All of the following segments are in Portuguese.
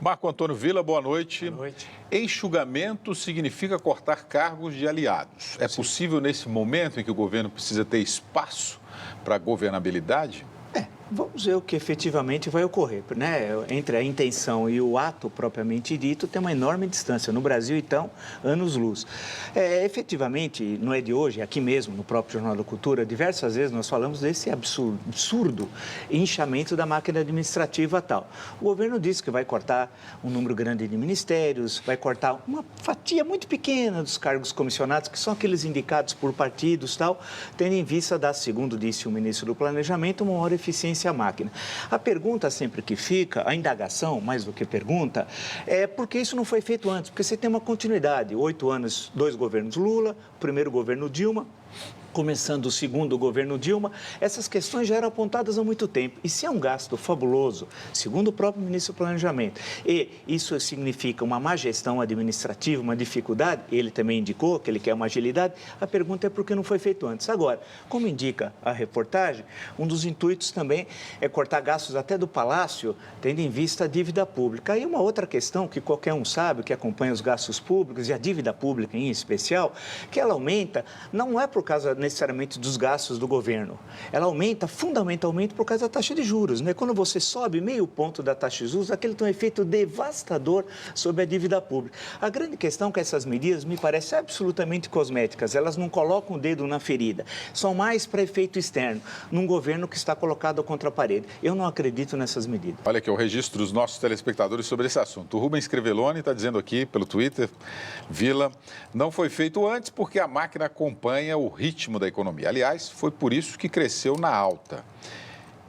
Marco Antônio Villa, boa noite. Boa noite. Enxugamento significa cortar cargos de aliados. É possível nesse momento em que o governo precisa ter espaço para a governabilidade? Vamos ver o que efetivamente vai ocorrer, né? Entre a intenção e o ato propriamente dito, tem uma enorme distância. No Brasil, então, anos-luz. Efetivamente, não é de hoje, aqui mesmo, no próprio Jornal da Cultura, diversas vezes nós falamos desse absurdo inchamento da máquina administrativa tal. O governo disse que vai cortar um número grande de ministérios, vai cortar uma fatia muito pequena dos cargos comissionados, que são aqueles indicados por partidos tal, tendo em vista dar, segundo disse o ministro do Planejamento, uma maior eficiência à máquina. A pergunta sempre que fica, a indagação, mais do que pergunta, é por que isso não foi feito antes? Porque você tem uma continuidade, 8 anos, 2 governos Lula, primeiro governo Dilma, começando o segundo governo Dilma, essas questões já eram apontadas há muito tempo. E se é um gasto fabuloso, segundo o próprio ministro do Planejamento, e isso significa uma má gestão administrativa, uma dificuldade, ele também indicou que ele quer uma agilidade, a pergunta é por que não foi feito antes. Agora, como indica a reportagem, um dos intuitos também é cortar gastos até do Palácio, tendo em vista a dívida pública. Aí uma outra questão que qualquer um sabe, que acompanha os gastos públicos e a dívida pública em especial, que ela aumenta, não é por causa necessariamente dos gastos do governo. Ela aumenta fundamentalmente por causa da taxa de juros, né? Quando você sobe meio ponto da taxa de juros, aquele tem um efeito devastador sobre a dívida pública. A grande questão é que essas medidas me parecem absolutamente cosméticas, elas não colocam o dedo na ferida, são mais para efeito externo, num governo que está colocado contra a parede. Eu não acredito nessas medidas. Olha aqui o registro dos nossos telespectadores sobre esse assunto. O Rubens Crevelloni está dizendo aqui pelo Twitter, Villa, não foi feito antes porque a máquina acompanha o ritmo da economia. Aliás, foi por isso que cresceu na alta.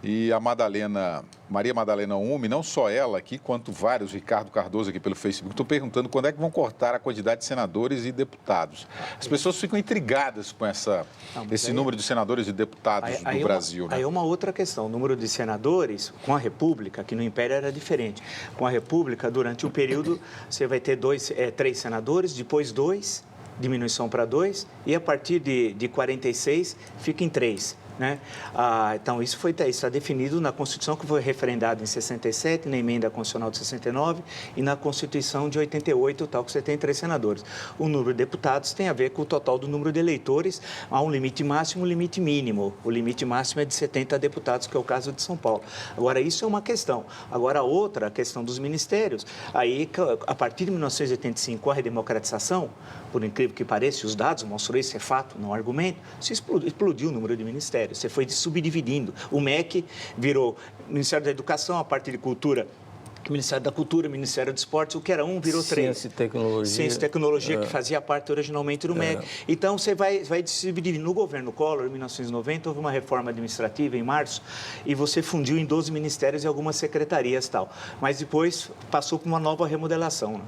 E a Maria Madalena Ume, não só ela aqui, quanto vários, Ricardo Cardoso aqui pelo Facebook, estão perguntando quando é que vão cortar a quantidade de senadores e deputados. As pessoas ficam intrigadas com esse número de senadores e deputados do Brasil. Aí é uma outra questão. O número de senadores, com a República, que no Império era diferente. Com a República, durante o período, você vai ter 3 senadores, depois 2, diminuição para 2, e a partir de 46 fica em 3. Né? Então, isso está definido na Constituição, que foi referendada em 67, na Emenda Constitucional de 69 e na Constituição de 88, tal que você tem 3 senadores. O número de deputados tem a ver com o total do número de eleitores. Há um limite máximo e um limite mínimo. O limite máximo é de 70 deputados, que é o caso de São Paulo. Agora, isso é uma questão. Agora, a outra, a questão dos ministérios, aí, a partir de 1985, com a redemocratização, por incrível que pareça, os dados mostram isso, é fato, não argumento, se explodiu o número de ministérios. Você foi subdividindo. O MEC virou Ministério da Educação, a parte de Cultura, Ministério da Cultura, Ministério do Esporte, o que era um virou 3. Ciência e Tecnologia. Ciência e Tecnologia, que fazia parte originalmente do MEC. Então, você vai se dividir. No governo Collor, em 1990, houve uma reforma administrativa em março e você fundiu em 12 ministérios e algumas secretarias e tal. Mas depois passou por uma nova remodelação, né?